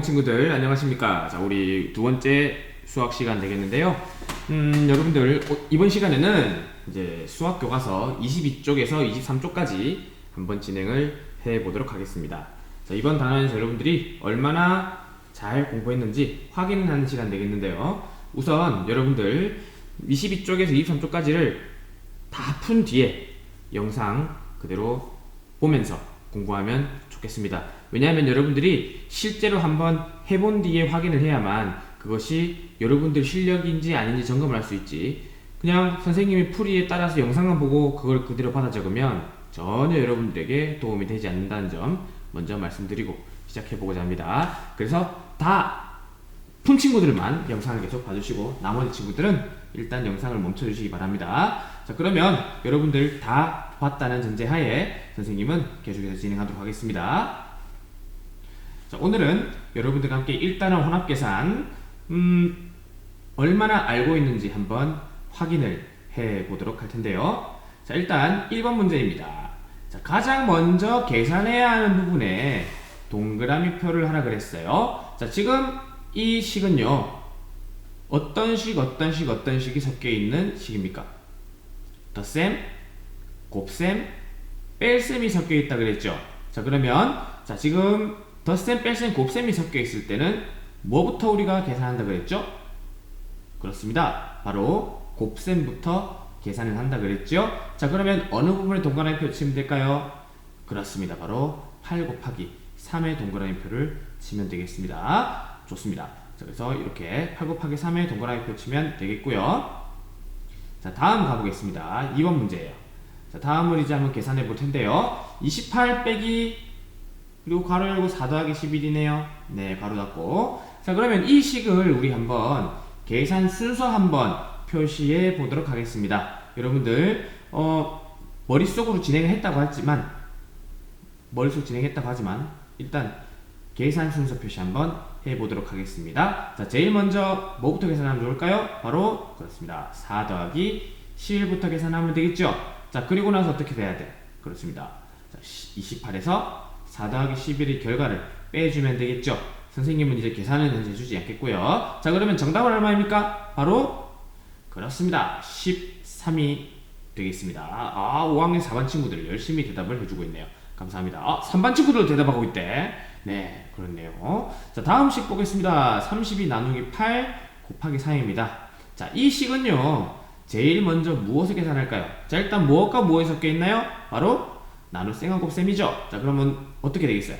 공부하는 친구들 안녕하십니까. 자, 우리 두 번째 수학 시간 되겠는데요. 여러분들 이번 시간에는 이제 수학 교과서 22쪽에서 23쪽까지 한번 진행을 해 보도록 하겠습니다. 자, 이번 단원에서 여러분들이 얼마나 잘 공부했는지 확인하는 시간 되겠는데요. 우선 여러분들 22쪽에서 23쪽까지를 다 푼 뒤에 영상 그대로 보면서 공부하면 좋겠습니다. 왜냐하면 여러분들이 실제로 한번 해본 뒤에 확인을 해야만 그것이 여러분들 실력인지 아닌지 점검을 할 수 있지, 그냥 선생님이 풀이에 따라서 영상만 보고 그걸 그대로 받아 적으면 전혀 여러분들에게 도움이 되지 않는다는 점 먼저 말씀드리고 시작해보고자 합니다. 그래서 다 푼 친구들만 영상을 계속 봐주시고 나머지 친구들은 일단 영상을 멈춰주시기 바랍니다. 자, 그러면 여러분들 다 봤다는 전제하에 선생님은 계속해서 진행하도록 하겠습니다. 자, 오늘은 여러분들과 함께 1단원 혼합계산 얼마나 알고 있는지 한번 확인을 해 보도록 할 텐데요. 자, 일단 1번 문제입니다. 자, 가장 먼저 계산해야 하는 부분에 동그라미 표를 하라 그랬어요. 자, 지금 이 식은요, 어떤 식이 섞여 있는 식입니까? 덧셈, 곱셈, 뺄셈이 섞여 있다 그랬죠. 자, 그러면 자, 지금 덧셈, 뺄셈, 곱셈이 섞여 있을 때는 뭐부터 우리가 계산한다 그랬죠? 그렇습니다. 바로 곱셈부터 계산을 한다 그랬죠. 자, 그러면 어느 부분에 동그라미 표 치면 될까요? 그렇습니다. 바로 8 곱하기 3의 동그라미 표를 치면 되겠습니다. 좋습니다. 자, 그래서 이렇게 8 곱하기 3의 동그라미 표 치면 되겠고요. 자, 다음 가보겠습니다. 2번 문제예요. 자, 다음을 이제 한번 계산해 볼 텐데요. 28 빼기, 그리고 가로 열고 4 더하기 11이네요. 네, 가로 닫고. 자, 그러면 이 식을 우리 한번 계산 순서 한번 표시해 보도록 하겠습니다. 여러분들 머릿속으로 진행했다고 하지만 일단 계산 순서 표시 한번 해보도록 하겠습니다. 자, 제일 먼저 뭐부터 계산하면 좋을까요? 바로 그렇습니다. 4 더하기 11부터 계산하면 되겠죠? 자, 그리고 나서 어떻게 돼야 돼? 그렇습니다. 자, 28에서 4 더하기 11의 결과를 빼주면 되겠죠? 선생님은 이제 계산은 현재 해주지 않겠고요. 자, 그러면 정답은 얼마입니까? 바로 그렇습니다. 13이 되겠습니다. 5학년 4반 친구들 열심히 대답을 해주고 있네요. 감사합니다. 3반 친구들도 대답하고 있대. 네, 그렇네요. 자, 다음 식 보겠습니다. 32 나누기 8 곱하기 4입니다. 자, 이 식은요, 제일 먼저 무엇을 계산할까요? 자, 일단 무엇과 무엇이 섞여 있나요? 바로 나눗셈과 곱셈이죠. 자, 그러면 어떻게 되겠어요?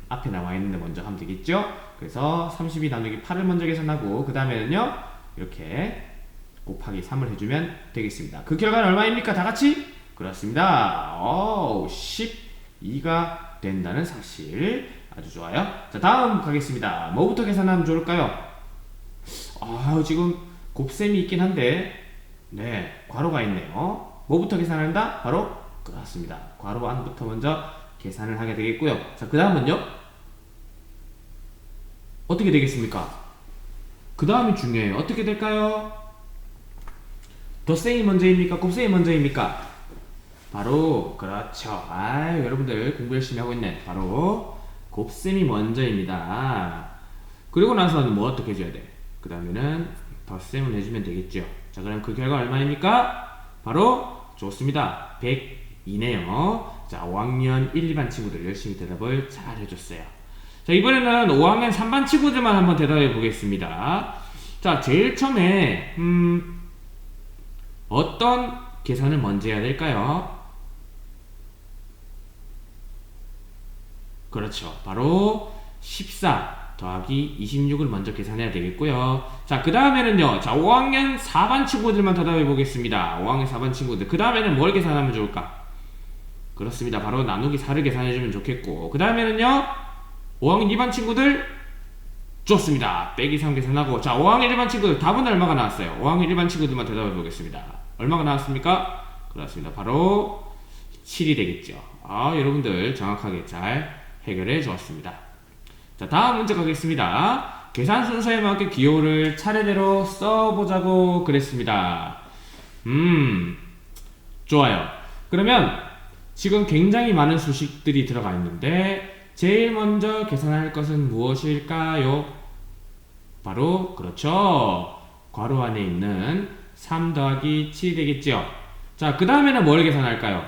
앞에 나와 있는데 먼저 하면 되겠죠? 그래서 32 나누기 8을 먼저 계산하고 그 다음에는요, 이렇게 곱하기 3을 해주면 되겠습니다. 그 결과는 얼마입니까? 다 같이? 그렇습니다. 12가 된다는 사실. 아주 좋아요. 자, 다음 가겠습니다. 뭐부터 계산하면 좋을까요? 지금 곱셈이 있긴 한데, 네, 괄호가 있네요. 뭐부터 계산한다? 바로 그렇습니다. 괄호 안부터 먼저 계산을 하게 되겠고요. 자, 그 다음은요, 어떻게 되겠습니까? 그 다음이 중요해요. 어떻게 될까요? 덧셈이 먼저입니까? 곱셈이 먼저입니까? 바로 그렇죠. 여러분들 공부 열심히 하고 있네. 바로 곱셈이 먼저입니다. 그리고 나서는 뭐 어떻게 해줘야 돼? 그 다음에는 덧셈을 해주면 되겠죠. 자, 그럼 그 결과 얼마입니까? 바로 좋습니다. 102네요. 자, 5학년 1, 2반 친구들 열심히 대답을 잘 해줬어요. 자, 이번에는 5학년 3반 친구들만 한번 대답해 보겠습니다. 자, 제일 처음에 어떤 계산을 먼저 해야 될까요? 그렇죠. 바로 14 더하기 26을 먼저 계산해야 되겠고요. 자, 그 다음에는요. 자, 5학년 4반 친구들만 대답해 보겠습니다. 5학년 4반 친구들. 그 다음에는 뭘 계산하면 좋을까? 그렇습니다. 바로 나누기 4를 계산해주면 좋겠고. 그 다음에는요. 5학년 2반 친구들. 좋습니다. 빼기 3 계산하고. 자, 5학년 1반 친구들 답은 얼마가 나왔어요? 5학년 1반 친구들만 대답해 보겠습니다. 얼마가 나왔습니까? 그렇습니다. 바로 7이 되겠죠. 여러분들 정확하게 잘 해결해 주었습니다. 자, 다음 문제 가겠습니다. 계산 순서에 맞게 기호를 차례대로 써보자고 그랬습니다. 좋아요. 그러면 지금 굉장히 많은 수식들이 들어가 있는데 제일 먼저 계산할 것은 무엇일까요? 바로 그렇죠. 괄호 안에 있는 3 더하기 7이 되겠죠. 자, 그 다음에는 뭘 계산할까요?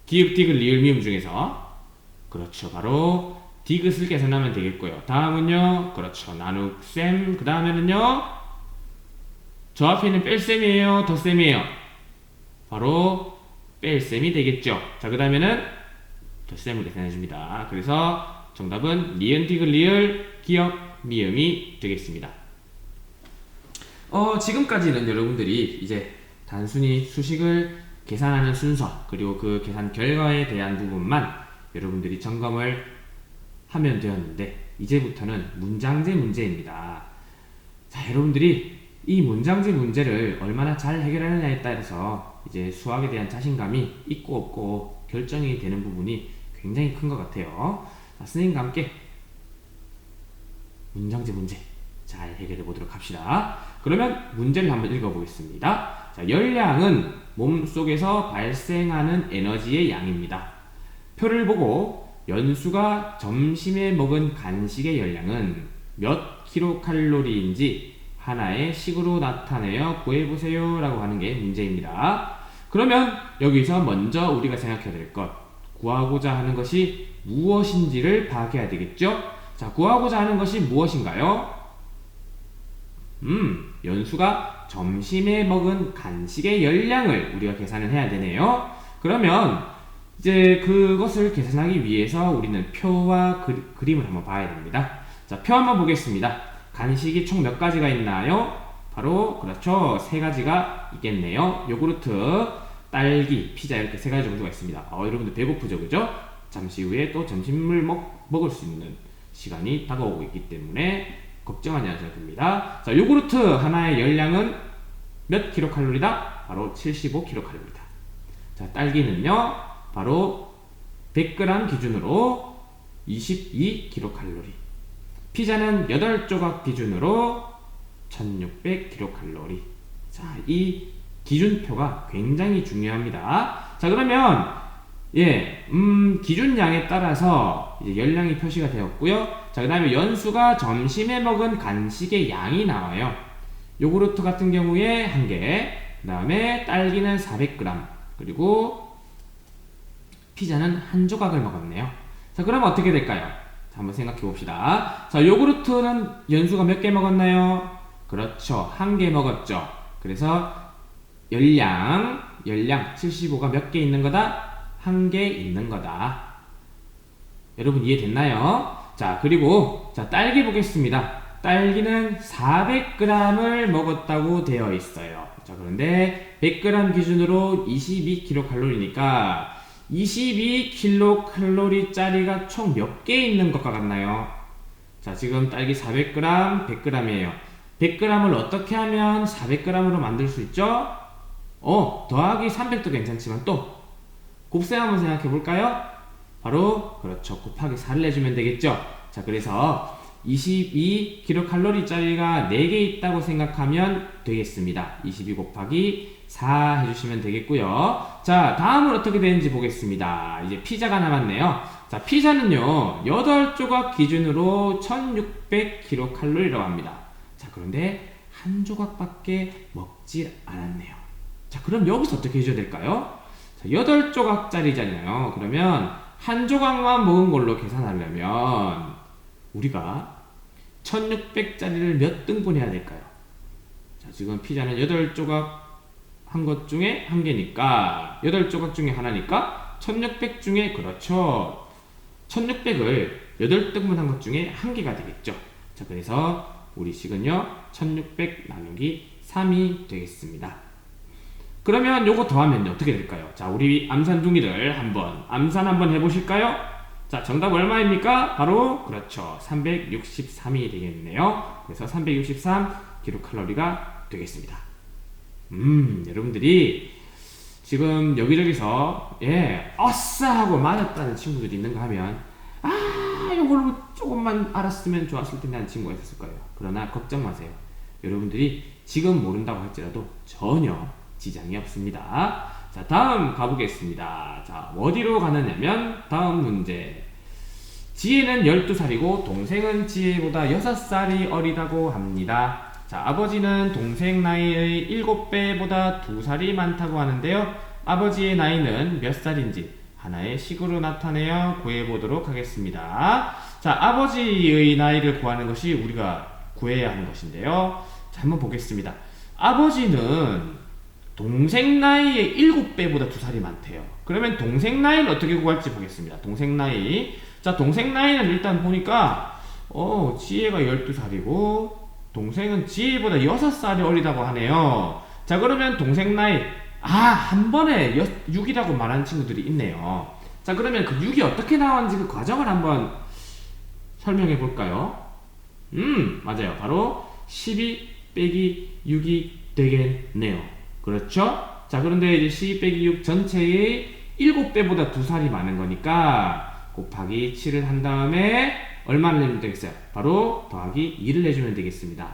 기읍, 디귿, 리을, 미음 중에서 그렇죠. 바로 디귿을 계산하면 되겠고요. 다음은요. 그렇죠. 나눗셈. 그 다음에는요. 저 앞에 있는 뺄셈이에요? 덧셈이에요? 바로 뺄셈이 되겠죠. 자, 그 다음에는 덧셈을 계산해줍니다. 그래서 정답은 니은, 디귿, 리을, 기역, 미음이 되겠습니다. 지금까지는 여러분들이 이제 단순히 수식을 계산하는 순서 그리고 그 계산 결과에 대한 부분만 여러분들이 점검을 하면 되었는데 이제부터는 문장제 문제입니다. 자, 여러분들이 이 문장제 문제를 얼마나 잘 해결하느냐에 따라서 이제 수학에 대한 자신감이 있고 없고 결정이 되는 부분이 굉장히 큰 것 같아요. 자, 선생님과 함께 문장제 문제 잘 해결해 보도록 합시다. 그러면 문제를 한번 읽어보겠습니다. 자, 열량은 몸속에서 발생하는 에너지의 양입니다. 표를 보고 연수가 점심에 먹은 간식의 열량은 몇 킬로칼로리인지 하나의 식으로 나타내어 구해보세요 라고 하는 게 문제입니다. 그러면 여기서 먼저 우리가 생각해야 될 것, 구하고자 하는 것이 무엇인지를 파악해야 되겠죠? 자, 구하고자 하는 것이 무엇인가요? 연수가 점심에 먹은 간식의 열량을 우리가 계산을 해야 되네요. 그러면 이제 그것을 계산하기 위해서 우리는 표와 그림을 한번 봐야 됩니다. 자, 표 한번 보겠습니다. 간식이 총 몇 가지가 있나요? 바로 그렇죠. 3가지가 있겠네요. 요구르트, 딸기, 피자 이렇게 3가지 정도가 있습니다. 여러분들 배고프죠, 그죠? 잠시 후에 또 점심을 먹을 수 있는 시간이 다가오고 있기 때문에 걱정하지 않으셔도 됩니다. 자, 요구르트 하나의 열량은 몇 킬로칼로리다? 바로 75킬로칼로리다. 자, 딸기는요, 바로 100g 기준으로 22킬로칼로리. 피자는 8조각 기준으로 1600킬로칼로리. 자, 이 기준표가 굉장히 중요합니다. 자, 그러면 기준량에 따라서 이제 열량이 표시가 되었고요. 자, 그 다음에 연수가 점심에 먹은 간식의 양이 나와요. 요구르트 같은 경우에 1개, 그 다음에 딸기는 400g, 그리고 피자는 1조각을 먹었네요. 자, 그러면 어떻게 될까요? 자, 한번 생각해 봅시다. 자, 요구르트는 연수가 몇 개 먹었나요? 그렇죠. 1개 먹었죠. 그래서 열량 75가 몇 개 있는 거다? 1개 있는 거다. 여러분 이해됐나요? 자, 그리고 자, 딸기 보겠습니다. 딸기는 400g을 먹었다고 되어 있어요. 자, 그런데 100g 기준으로 22kcal니까 22kcal 짜리가 총 몇 개 있는 것과 같나요? 자, 지금 딸기 400g, 100g이에요. 100g을 어떻게 하면 400g으로 만들 수 있죠? 더하기 300도 괜찮지만 또 곱셈 한번 생각해 볼까요? 바로 그렇죠. 곱하기 4를 내주면 되겠죠. 자, 그래서 22kcal 짜리가 4개 있다고 생각하면 되겠습니다. 22 곱하기 4 해주시면 되겠고요. 자, 다음은 어떻게 되는지 보겠습니다. 이제 피자가 남았네요. 자, 피자는요 8조각 기준으로 1600kcal라고 합니다. 자, 그런데 1조각밖에 먹지 않았네요. 자, 그럼 여기서 어떻게 해줘야 될까요? 자, 8조각짜리잖아요. 그러면 1조각만 먹은 걸로 계산하려면 우리가 1600짜리를 몇 등분 해야 될까요? 자, 지금 피자는 8조각 한 것 중에 1개니까 8조각 중에 하나니까 1600 중에 그렇죠. 1600을 8등분 한 것 중에 1개가 되겠죠. 자, 그래서 우리 식은요 1600 나누기 3이 되겠습니다. 그러면 요거 더하면 어떻게 될까요? 자, 우리 암산둥이들 암산 한번 해보실까요? 자, 정답 얼마입니까? 바로 그렇죠 363이 되겠네요. 그래서 363kcal가 되겠습니다. 여러분들이 지금 여기저기서 어싸 하고 맞았다는 친구들이 있는가 하면 요걸로 조금만 알았으면 좋았을 텐데 하는 친구가 있었을 거예요. 그러나 걱정 마세요. 여러분들이 지금 모른다고 할지라도 전혀 지장이 없습니다. 자, 다음 가보겠습니다. 자, 어디로 가느냐면 다음 문제. 지혜는 12살이고 동생은 지혜보다 6살이 어리다고 합니다. 자, 아버지는 동생 나이의 7배보다 2살이 많다고 하는데요. 아버지의 나이는 몇 살인지 하나의 식으로 나타내어 구해보도록 하겠습니다. 자, 아버지의 나이를 구하는 것이 우리가 구해야 하는 것인데요. 자, 한번 보겠습니다. 아버지는 동생 나이의 7배보다 2살이 많대요. 그러면 동생 나이를 어떻게 구할지 보겠습니다. 동생 나이. 자, 동생 나이는 일단 보니까 지혜가 12살이고 동생은 지혜보다 6살이 어리다고 하네요. 자, 그러면 동생 나이 한 번에 6이라고 말하는 친구들이 있네요. 자, 그러면 그 6이 어떻게 나왔는지 그 과정을 한번 설명해 볼까요? 맞아요. 바로 12 빼기 6이 되겠네요. 그렇죠? 자, 그런데 이제 12 빼기 6 전체의 7배보다 2살이 많은 거니까 곱하기 7을 한 다음에 얼마를 내면 되겠어요? 바로 더하기 2를 내주면 되겠습니다.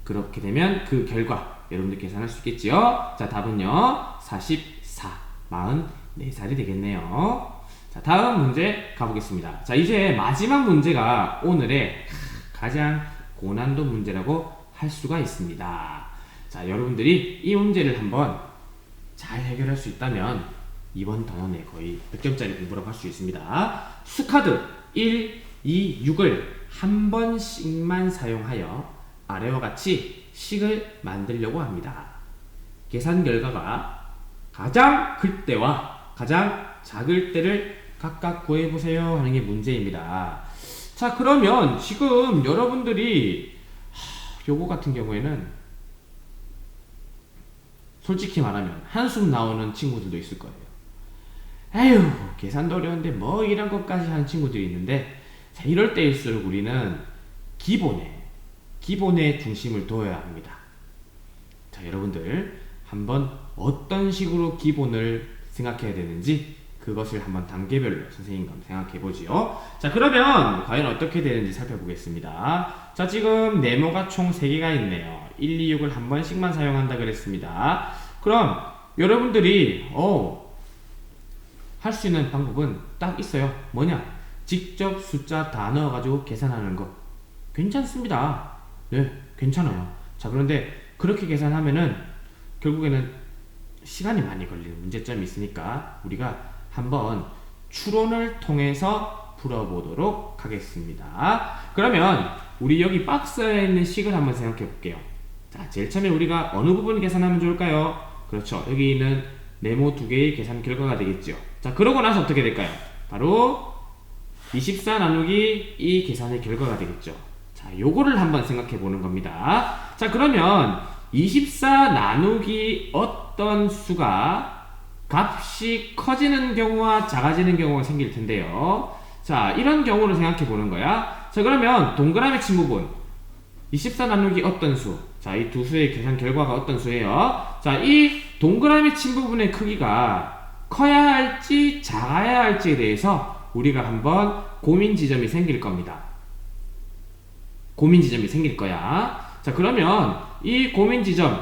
그렇게 되면 그 결과 여러분들 계산할 수 있겠지요? 자, 답은요 44, 44살이 되겠네요. 자, 다음 문제 가보겠습니다. 자, 이제 마지막 문제가 오늘의 가장 고난도 문제라고 할 수가 있습니다. 자, 여러분들이 이 문제를 한번 잘 해결할 수 있다면 이번 단원에 거의 100점짜리 공부라고 할 수 있습니다. 수카드 1, 2, 6을 한 번씩만 사용하여 아래와 같이 식을 만들려고 합니다. 계산 결과가 가장 클 때와 가장 작을 때를 각각 구해보세요 하는 게 문제입니다. 자, 그러면 지금 여러분들이 요거 같은 경우에는 솔직히 말하면 한숨 나오는 친구들도 있을 거예요. 에휴, 계산도 어려운데 뭐 이런 것까지 하는 친구들이 있는데, 자, 이럴 때일수록 우리는 기본에 중심을 둬야 합니다. 자, 여러분들 한번 어떤 식으로 기본을 생각해야 되는지 그것을 한번 단계별로 선생님과 생각해 보지요. 자, 그러면 과연 어떻게 되는지 살펴보겠습니다. 자, 지금 네모가 총 3개가 있네요. 1, 2, 6을 한 번씩만 사용한다 그랬습니다. 그럼 여러분들이 할 수 있는 방법은 딱 있어요. 뭐냐? 직접 숫자 다 넣어가지고 계산하는 거. 괜찮습니다. 네, 괜찮아요. 자, 그런데 그렇게 계산하면은 결국에는 시간이 많이 걸리는 문제점이 있으니까 우리가 한번 추론을 통해서 풀어보도록 하겠습니다. 그러면 우리 여기 박스에 있는 식을 한번 생각해 볼게요. 자, 제일 처음에 우리가 어느 부분 계산하면 좋을까요? 그렇죠. 여기 있는 네모 2개의 계산 결과가 되겠죠. 자, 그러고 나서 어떻게 될까요? 바로 24 나누기 이 계산의 결과가 되겠죠. 자, 요거를 한번 생각해 보는 겁니다. 자, 그러면 24 나누기 어떤 수가 값이 커지는 경우와 작아지는 경우가 생길 텐데요. 자, 이런 경우를 생각해 보는 거야. 자, 그러면 동그라미 친 부분 24 나누기 어떤 수. 자, 이 두 수의 계산 결과가 어떤 수예요? 자, 이 동그라미 친 부분의 크기가 커야 할지 작아야 할지에 대해서 우리가 한번 고민 지점이 생길 겁니다. 고민 지점이 생길 거야. 자, 그러면 이 고민 지점,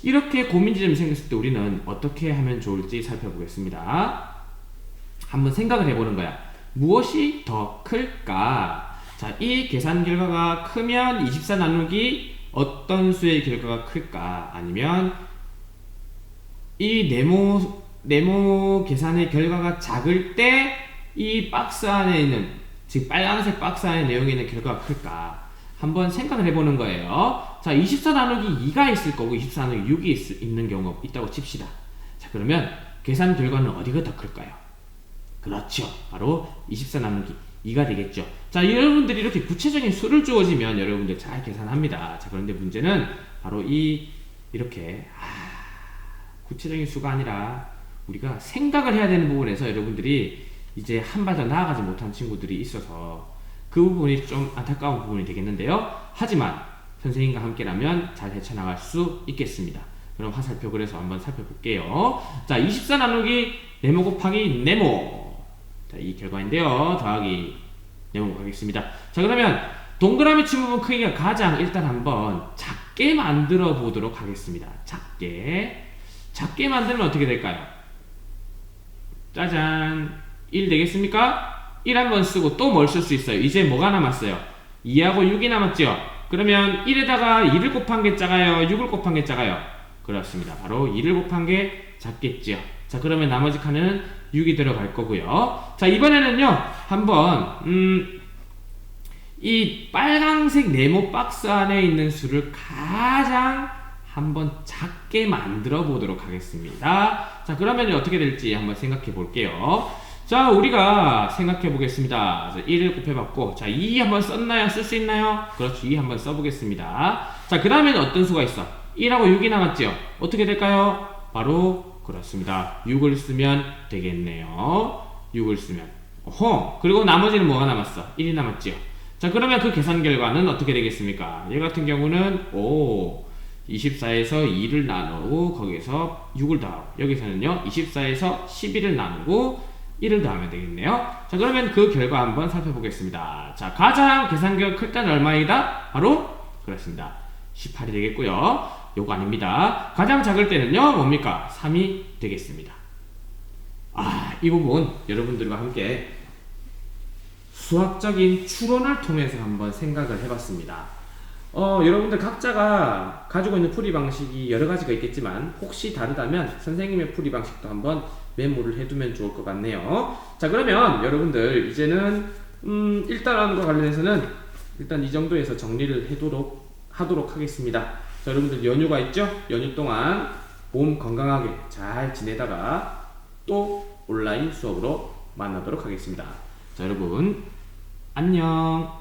이렇게 고민 지점이 생겼을 때 우리는 어떻게 하면 좋을지 살펴보겠습니다. 한번 생각을 해보는 거야. 무엇이 더 클까? 자, 이 계산 결과가 크면 24 나누기 어떤 수의 결과가 클까? 아니면 이 네모 계산의 결과가 작을 때 이 박스 안에 있는, 즉 빨간색 박스 안에 내용에 있는 결과가 클까? 한번 생각을 해보는 거예요. 자, 24 나누기 2가 있을 거고 24 나누기 6이 있는 경우가 있다고 칩시다. 자, 그러면 계산 결과는 어디가 더 클까요? 그렇죠. 바로 24 나누기 2가 되겠죠. 자, 여러분들이 이렇게 구체적인 수를 주어지면 여러분들 잘 계산합니다. 자, 그런데 문제는 바로 이렇게 구체적인 수가 아니라 우리가 생각을 해야 되는 부분에서 여러분들이 이제 한 발 더 나아가지 못한 친구들이 있어서 그 부분이 좀 안타까운 부분이 되겠는데요. 하지만 선생님과 함께라면 잘 헤쳐나갈 수 있겠습니다. 그럼 화살표 그래서 한번 살펴볼게요. 자, 24 나누기 네모 곱하기 네모. 자, 이 결과인데요. 더하기 네모 하겠습니다. 자, 그러면 동그라미 친 부분 크기가 가장 일단 한번 작게 만들어 보도록 하겠습니다. 작게 만들면 어떻게 될까요? 짜잔, 1 되겠습니까? 1 한번 쓰고 또 뭘 쓸 수 있어요? 이제 뭐가 남았어요? 2하고 6이 남았죠? 그러면 1에다가 2를 곱한 게 작아요? 6을 곱한 게 작아요? 그렇습니다. 바로 2를 곱한 게 작겠죠. 자, 그러면 나머지 칸에는 6이 들어갈 거고요. 자, 이번에는요, 한번, 이 빨강색 네모 박스 안에 있는 수를 가장 한번 작게 만들어 보도록 하겠습니다. 자, 그러면 어떻게 될지 한번 생각해 볼게요. 자, 우리가 생각해 보겠습니다. 1을 곱해봤고, 자, 2 한번 썼나요? 쓸 수 있나요? 그렇죠. 2 한번 써보겠습니다. 자, 그 다음에는 어떤 수가 있어? 1하고 6이 남았죠? 어떻게 될까요? 바로, 그렇습니다. 6을 쓰면 되겠네요. 6을 쓰면. 어허! 그리고 나머지는 뭐가 남았어? 1이 남았죠? 자, 그러면 그 계산 결과는 어떻게 되겠습니까? 얘 같은 경우는, 24에서 2를 나누고, 거기에서 6을 더하고, 여기서는요, 24에서 11을 나누고, 1을 더하면 되겠네요. 자, 그러면 그 결과 한번 살펴보겠습니다. 자, 가장 계산기가 클 때는 얼마이다? 바로 그렇습니다. 18이 되겠고요. 요거 아닙니다. 가장 작을 때는요, 뭡니까? 3이 되겠습니다. 이 부분 여러분들과 함께 수학적인 추론을 통해서 한번 생각을 해봤습니다. 여러분들 각자가 가지고 있는 풀이 방식이 여러 가지가 있겠지만 혹시 다르다면 선생님의 풀이 방식도 한번 메모를 해두면 좋을 것 같네요. 자, 그러면 여러분들 이제는 1단원과 관련해서는 일단 이 정도에서 정리를 하도록 하겠습니다. 자, 여러분들 연휴가 있죠? 연휴 동안 몸 건강하게 잘 지내다가 또 온라인 수업으로 만나도록 하겠습니다. 자, 여러분 안녕.